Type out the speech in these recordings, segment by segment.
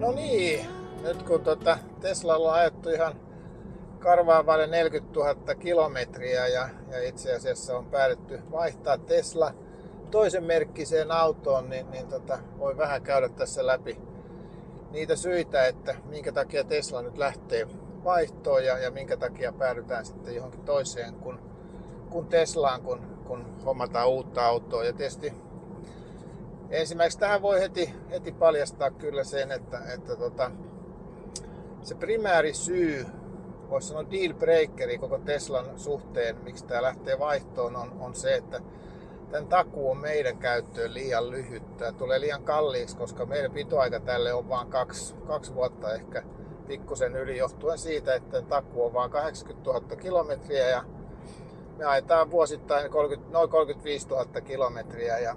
No niin, nyt kun Teslalla on ajettu ihan karvaan vaille 40 000 kilometriä ja itse asiassa on päätetty vaihtaa Tesla toisen merkkiseen autoon, niin voi vähän käydä tässä läpi niitä syitä, että minkä takia Tesla nyt lähtee vaihtoon ja minkä takia päädytään sitten johonkin toiseen kuin Teslaan, kun hommataan uutta autoa. Ja tietysti ensimmäiseksi tähän voi heti paljastaa kyllä sen, että se primääri syy, voisi sanoa deal breakeri koko Teslan suhteen, miksi tämä lähtee vaihtoon, on se, että tämän takuu on meidän käyttöön liian lyhyt. Tämä tulee liian kalliiksi, koska meidän pitoaika tälle on vain kaksi vuotta, ehkä pikkusen yli, johtuen siitä, että takuu on vain 80 000 kilometriä ja me ajetaan vuosittain noin 35 000 kilometriä ja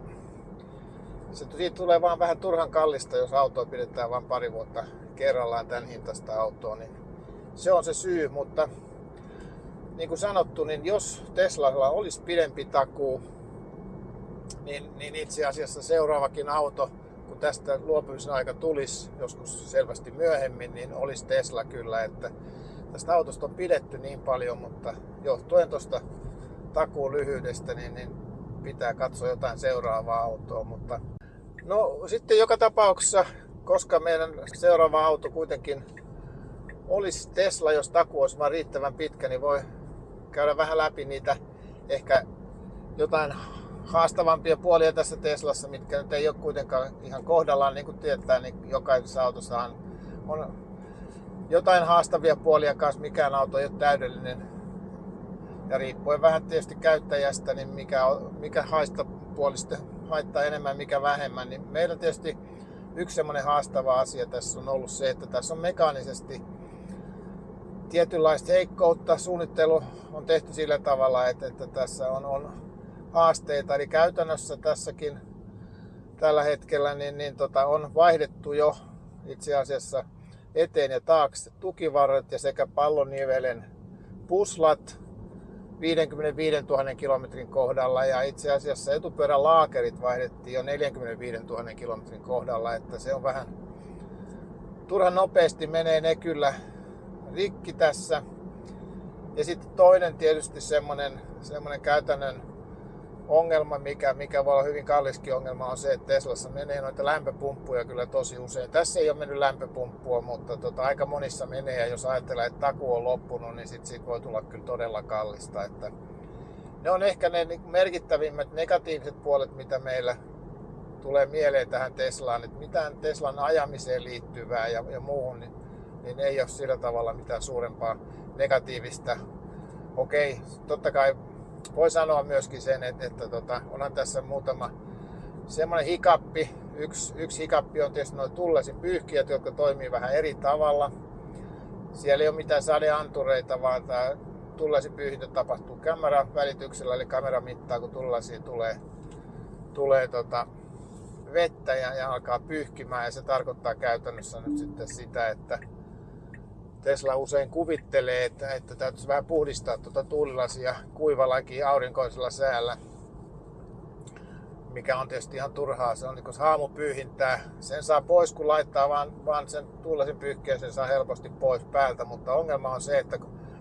siitä tulee vaan vähän turhan kallista, jos autoa pidetään vain pari vuotta kerrallaan tämän hintaista autoa, niin se on se syy, mutta niin kuin sanottu, niin jos Teslalla olisi pidempi takuu, niin itse asiassa seuraavakin auto, kun tästä luopumisen aika tulisi joskus selvästi myöhemmin, niin olisi Tesla kyllä, että tästä autosta on pidetty niin paljon, mutta johtuen tuosta takuun lyhyydestä, niin pitää katsoa jotain seuraavaa autoa, mutta no sitten joka tapauksessa, koska meidän seuraava auto kuitenkin olisi Tesla, jos takuu olisi vaan riittävän pitkä, niin voi käydä vähän läpi niitä ehkä jotain haastavampia puolia tässä Teslassa, mitkä nyt ei ole kuitenkaan ihan kohdallaan, niin kuin tietää, niin jokaisessa autossa on jotain haastavia puolia kanssa, mikään auto ei ole täydellinen. Ja riippuen vähän tietysti käyttäjästä, niin mikä haistapuoli sitten haittaa enemmän, mikä vähemmän. Niin meillä tietysti yksi semmoinen haastava asia tässä on ollut se, että tässä on mekaanisesti tietynlaista heikkoutta. Suunnittelu on tehty sillä tavalla, että tässä on haasteita. Eli käytännössä tässäkin tällä hetkellä on vaihdettu jo itse asiassa eteen ja taakse tukivarret ja sekä pallonivelen puslat 55 000 kilometrin kohdalla ja itse asiassa etupyörän laakerit vaihdettiin jo 45 000 kilometrin kohdalla, että se on vähän turhan nopeasti menee ne kyllä rikki tässä. Ja sitten toinen tietysti semmoinen käytännön ongelma, mikä voi olla hyvin kalliskin ongelma, on se, että Teslassa menee noita lämpöpumppuja kyllä tosi usein. Tässä ei ole mennyt lämpöpumppua, mutta aika monissa menee, ja jos ajatellaan, että takuu on loppunut, niin siitä voi tulla kyllä todella kallista. Että ne on ehkä ne merkittävimmät negatiiviset puolet, mitä meillä tulee mieleen tähän Teslaan. Että mitään Teslan ajamiseen liittyvää ja muuhun, niin ei ole sillä tavalla mitään suurempaa negatiivista. Okei, totta kai voi sanoa myöskin sen, että onhan tässä muutama semmoinen hikappi. Yksi hikappi on tietysti nuo tullasipyyhkijät, jotka toimii vähän eri tavalla. Siellä ei ole mitään sadeantureita, vaan tämä tullasipyyhintä tapahtuu kameran välityksellä, eli kamera mittaa, kun tullasiin tulee vettä ja alkaa pyyhkimään. Ja se tarkoittaa käytännössä nyt sitten sitä, että Tesla usein kuvittelee, että täytyisi vähän puhdistaa tuulilasia kuivallakin aurinkoisella säällä, mikä on tietysti ihan turhaa. Se on niin kuin haamupyyhintää. Sen saa pois, kun laittaa vaan sen tuulilasin pyyhkeen, sen saa helposti pois päältä, mutta ongelma on se, että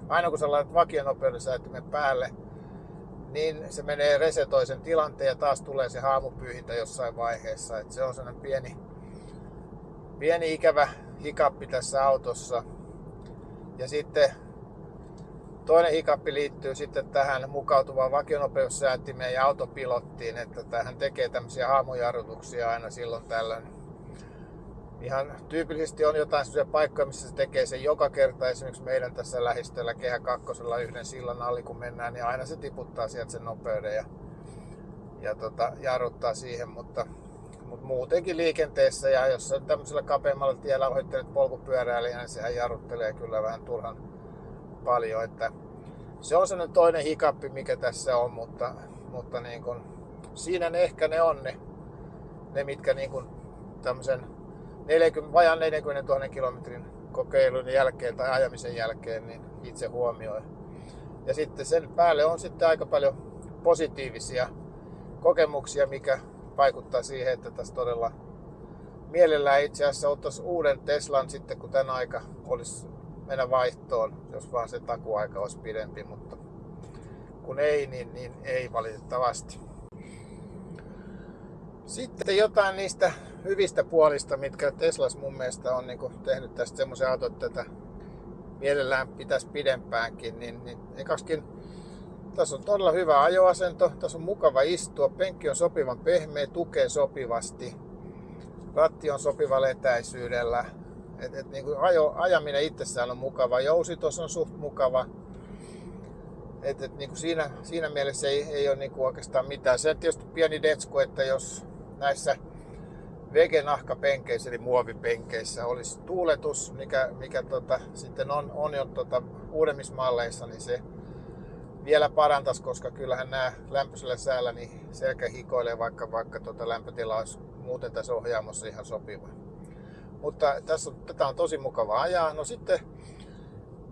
aina kun sä laitat vakionopeuden säätimen päälle, niin se menee resetoisen tilanteen ja taas tulee se haamupyyhintä jossain vaiheessa. Että se on sellainen pieni ikävä hikappi tässä autossa. Ja sitten toinen hikappi liittyy sitten tähän mukautuvaan vakionopeussäätimeen ja autopilottiin, että tähän tekee tämmöisiä haamujarrutuksia aina silloin tällöin. Ihan tyypillisesti on jotain sellaisia paikkoja, missä se tekee sen joka kerta. Esimerkiksi meidän tässä lähistöllä Kehä Kakkosella yhden sillan alli, kun mennään, niin aina se tiputtaa sieltä sen nopeuden ja jarruttaa siihen, mutta muutenkin liikenteessä ja jos tämmöisellä kapeammalla tiellä ohittelet polkupyöräilijää, niin sehän jarruttelee kyllä vähän turhan paljon. Että se on sellainen toinen hikappi, mikä tässä on, mutta niin kun, siinä ne on ne mitkä niin kun tämmöisen vajaan 40 000 kilometrin kokeilun jälkeen tai ajamisen jälkeen niin itse huomioi. Ja sitten sen päälle on sitten aika paljon positiivisia kokemuksia, mikä vaikuttaa siihen, että tässä mielellään itse asiassa ottaisi uuden Teslan sitten, kun tämän aika olisi mennä vaihtoon, jos vaan se takuaika olisi pidempi, mutta kun ei, niin ei valitettavasti. Sitten jotain niistä hyvistä puolista, mitkä Teslas mun mielestä on niin tehnyt tästä semmoisen auton, että tätä mielellään pitäisi pidempäänkin, niin ekaskin tässä on todella hyvä ajoasento, tässä on mukava istua, penkki on sopivan pehmeä, tukee sopivasti, ratti on sopivalla etäisyydellä, niin kuin ajaminen itsessään on mukava, jousitos on suht mukava, niin kuin siinä mielessä ei ole niin kuin oikeastaan mitään. Se on tietysti pieni detsku, että jos näissä vegenahkapenkeissä eli muovipenkeissä olisi tuuletus, mikä sitten on jo uudemmissa malleissa, niin se vielä parantaisi, koska kyllähän nämä lämpöisellä säällä niin selkä hikoilee, vaikka lämpötila olisi muuten tässä ohjaamossa ihan sopiva. Mutta tätä on tosi mukava ajaa. No sitten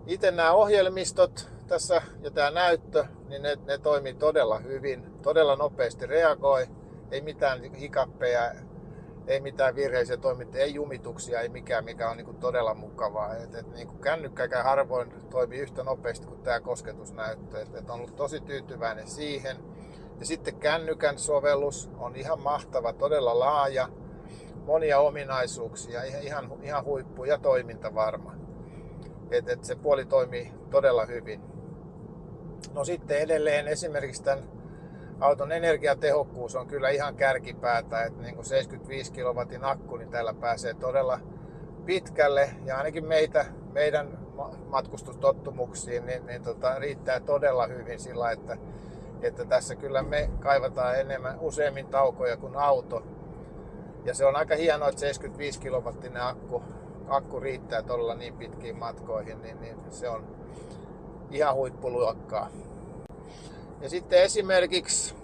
itse nämä ohjelmistot tässä ja tämä näyttö, niin ne toimii todella hyvin, todella nopeasti reagoi, ei mitään hikappeja, ei mitään virheisiä toimintoja, ei jumituksia, ei mikään, mikä on niin kuin todella mukavaa. Niin kuin kännykkäkään harvoin toimii yhtä nopeasti kuin tämä kosketusnäyttö. On ollut tosi tyytyväinen siihen. Ja sitten kännykän sovellus on ihan mahtava, todella laaja, monia ominaisuuksia, ihan huippu ja toimintavarma. Se puoli toimii todella hyvin. No sitten edelleen esimerkiksi tämän auton energiatehokkuus on kyllä ihan kärkipäätä, että niin kuin 75 kW akku, niin tällä pääsee todella pitkälle ja ainakin meidän matkustustottumuksiin niin riittää todella hyvin sillä, että tässä kyllä me kaivataan useammin taukoja kuin auto. Ja se on aika hienoa, että 75 kW akku riittää todella niin pitkiin matkoihin, niin se on ihan huippuluokkaa. Ja sitten esimerkiksi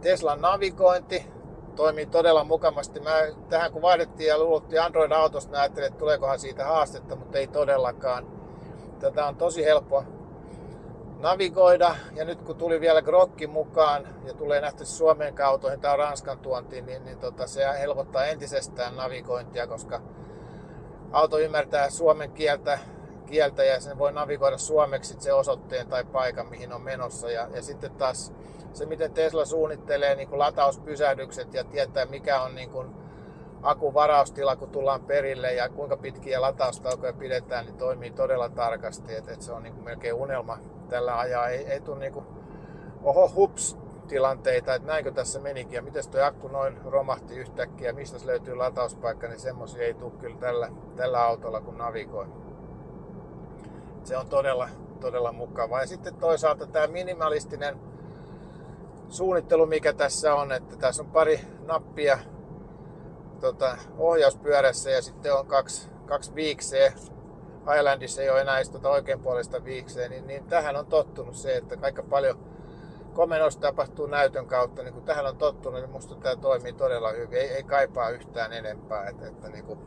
Teslan navigointi toimii todella mukavasti. Tähän kun vaihdettiin ja luuluttiin Android-autosta, mä ajattelin, että tuleekohan siitä haastetta, mutta ei todellakaan. Tätä on tosi helppo navigoida. Ja nyt kun tuli vielä Grokki mukaan ja tulee nähtävästi Suomen autoihin tai Ranskan tuontiin, niin se helpottaa entisestään navigointia, koska auto ymmärtää suomen kieltä ja sen voi navigoida suomeksi se osoitteen tai paikan, mihin on menossa. Ja sitten taas se, miten Tesla suunnittelee niin kuin latauspysähdykset ja tietää, mikä on niin kuin akun varaustila, kun tullaan perille ja kuinka pitkiä lataustaukoja pidetään, niin toimii todella tarkasti. Se on niin kuin melkein unelma tällä ajaa. Ei tule niin kuin tilanteita, että näinkö tässä menikin ja miten tuo akku noin romahti yhtäkkiä, mistä löytyy latauspaikka, niin semmoisia ei tule kyllä tällä autolla, kun navigoi. Se on todella mukavaa. Ja sitten toisaalta tämä minimalistinen suunnittelu, mikä tässä on, että tässä on pari nappia ohjauspyörässä ja sitten on kaksi viikseä. Highlandissa ei ole enää oikeanpuolista viikseä, niin tähän on tottunut se, että aika paljon komennosta tapahtuu näytön kautta. Niin kun tähän on tottunut, niin musta tämä toimii todella hyvin. Ei kaipaa yhtään enempää. Että niin kuin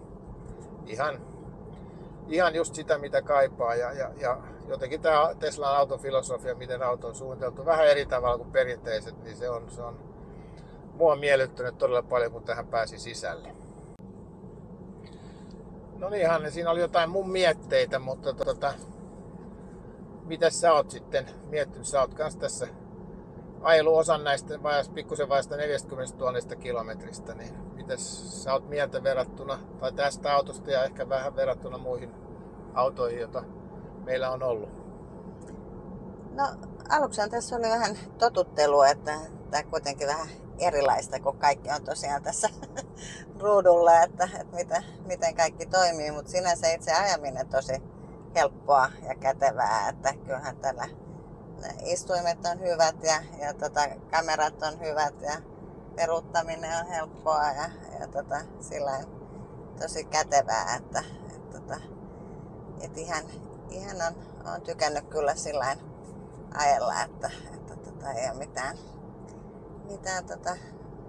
ihan just sitä, mitä kaipaa. Ja jotenkin tämä Teslan autofilosofia, miten auto on suunniteltu vähän eri tavalla kuin perinteiset, niin se on mua miellyttänyt todella paljon, kun tähän pääsi sisälle. No niin, Hanne, siinä oli jotain mun mietteitä, mutta mitäs sä oot sitten miettinyt? Sä oot kans tässä ajellut osan näistä pikkusen vaista 40 000 kilometristä, niin mitäs sä oot mieltä verrattuna, tai tästä autosta ja ehkä vähän verrattuna muihin autoihin, joita meillä on ollut? No aluksi tässä oli vähän totuttelua, että tämä kuitenkin vähän erilaista, kun kaikki on tosiaan tässä ruudulla, että miten kaikki toimii, mutta sinänsä itse ajaminen tosi helppoa ja kätevää, että kyllähän tällä istuimet on hyvät ja kamerat on hyvät ja peruuttaminen on helppoa ja sillain tosi kätevää, että ihan on tykännyt kyllä sillain ajella, että ei ole mitään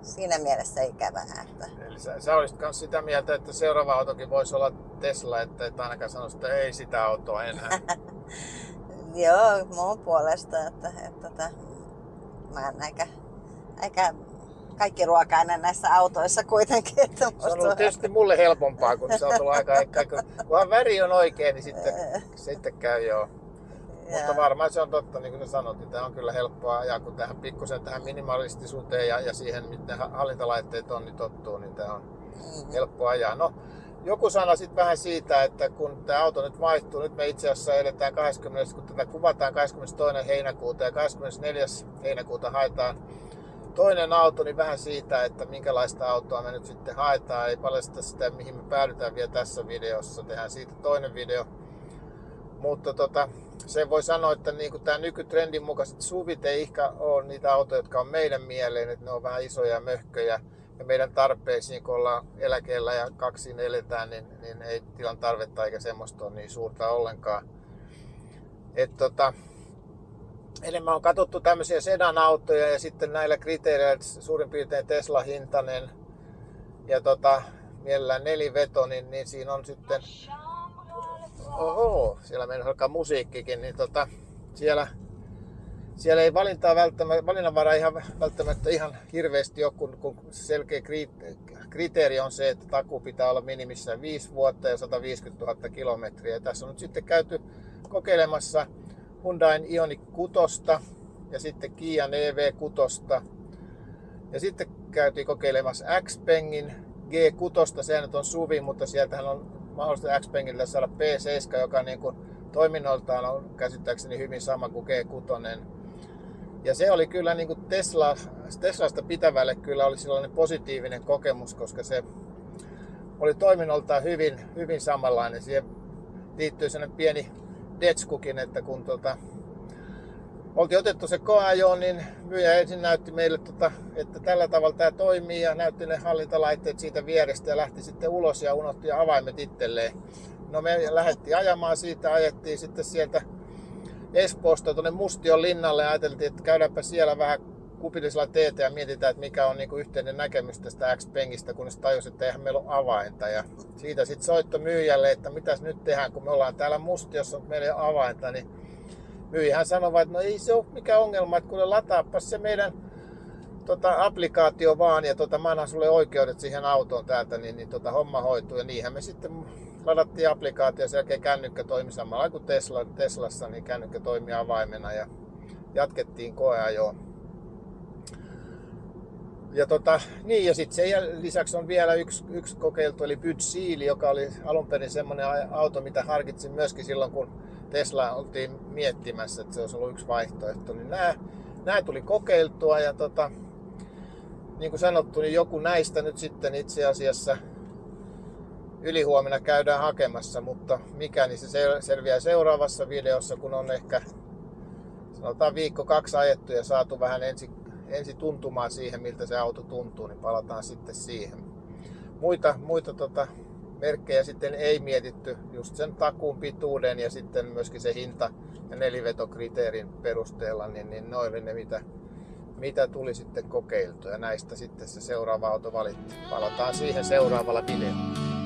siinä mielessä ikävää. Eli sä olisit myös sitä mieltä, että seuraava autokin voisi olla Tesla, että et ainakaan sanoisi, että ei sitä autoa enää. Joo, mun puolesta, että mä oon aika kaikki ruoka-aine näissä autoissa kuitenkin. Että Se on ollut tietysti mulle helpompaa, kun se on tullut aika kunhan väri on oikein, niin sitten käy joo. Mutta varmaan se on totta, niin kuin sä sanot, niin tämä on kyllä helppoa ajaa, kun tähän pikkusen tähän minimalistisuuteen ja siihen, miten hallintalaitteet on, niin tottuu, niin tämä on helppo ajaa. No, joku sana sitten vähän siitä, että kun tämä auto nyt vaihtuu, nyt me itse asiassa edetään 20, kun tätä kuvataan 22. heinäkuuta ja 24. heinäkuuta haetaan toinen auto, niin vähän siitä, että minkälaista autoa me nyt sitten haetaan. Ei paljasta sitä, mihin me päädytään vielä tässä videossa, tehdään siitä toinen video. Mutta sen voi sanoa, että niin tämä nykytrendin mukaiset SUVit ei ehkä ole niitä autoja, jotka on meidän mieleen, että ne on vähän isoja möhköjä. Ja meidän tarpeisiin, kun ollaan eläkeellä ja kaksin eletään, niin ei tilan tarvetta eikä semmoista ole niin suurta ollenkaan. Enemmän on katsottu tämmöisiä sedan-autoja ja sitten näillä kriteereillä suurin piirtein Tesla-hintainen ja mielellään neliveto, niin siinä on sitten... Oho, siellä meidän alkaa musiikkikin, niin siellä ei valinnanvara ihan välttämättä ihan hirveästi ole, kun selkeä kriteeri on se, että takuu pitää olla minimissään 5 vuotta ja 150 000 kilometriä. Tässä on nyt sitten käyty kokeilemassa Hyundain Ioniq 6 ja sitten Kian EV6. Ja sitten käytiin kokeilemassa Xpengin G6, sehän nyt on SUVi, mutta sieltähän on mahdollista Xpengillä saada P7, joka niin kuin toiminnoltaan on käsittääkseni hyvin sama kuin G6. Ja se oli kyllä niin kuin Teslasta pitävälle kyllä oli sellainen positiivinen kokemus, koska se oli toiminnoltaan hyvin samanlainen. Siihen liittyy sellainen pieni detskukin, että kun oltiin otettu se koeajoon, niin myyjä ensin näytti meille, että tällä tavalla tämä toimii ja näytti ne hallintalaitteet siitä vierestä ja lähti sitten ulos ja unohti avaimet itselleen. No me lähdettiin ajamaan siitä, ajettiin sitten sieltä Espoosta tuonne Mustion linnalle ja ajateltiin, että käydäänpä siellä vähän kupillisella teetä ja mietitään, että mikä on niinku yhteinen näkemys tästä Xpengistä, kunnes tajusin, että eihän meillä ole avainta. Ja siitä sitten soitto myyjälle, että mitäs nyt tehdään, kun me ollaan täällä Mustiossa, mutta meillä ei ole avainta. Niin myyjähän sanoi, että no ei se ole mikään ongelma, että kuule lataapas se meidän applikaatio vaan ja mä annan sulle oikeudet siihen autoon täältä, niin homma hoituu. Ja niinhän me sitten ladattiin applikaatio, sen jälkeen kännykkä toimi samalla kuin Teslassa, niin kännykkä toimi avaimena ja jatkettiin koeajoa. Ja ja sitten sen lisäksi on vielä yksi kokeiltu, eli Byd Seal, joka oli alun perin semmoinen auto, mitä harkitsin myöskin silloin, kun Tesla oltiin miettimässä, että se olisi ollut yksi vaihtoehto. Niin nämä tuli kokeiltua ja niin kuin sanottu, niin joku näistä nyt sitten itse asiassa ylihuomenna käydään hakemassa, mutta mikä, niin se selviää seuraavassa videossa, kun on ehkä sanotaan 1-2 ajettu ja saatu vähän ensi tuntumaan siihen, miltä se auto tuntuu, niin palataan sitten siihen. Muita merkkejä sitten ei mietitty, just sen takuun pituuden ja sitten myöskin se hinta ja nelivetokriteerin perusteella, niin ne oli ne, mitä tuli sitten kokeiltua ja näistä sitten se seuraava auto valittiin. Palataan siihen seuraavalla videolla.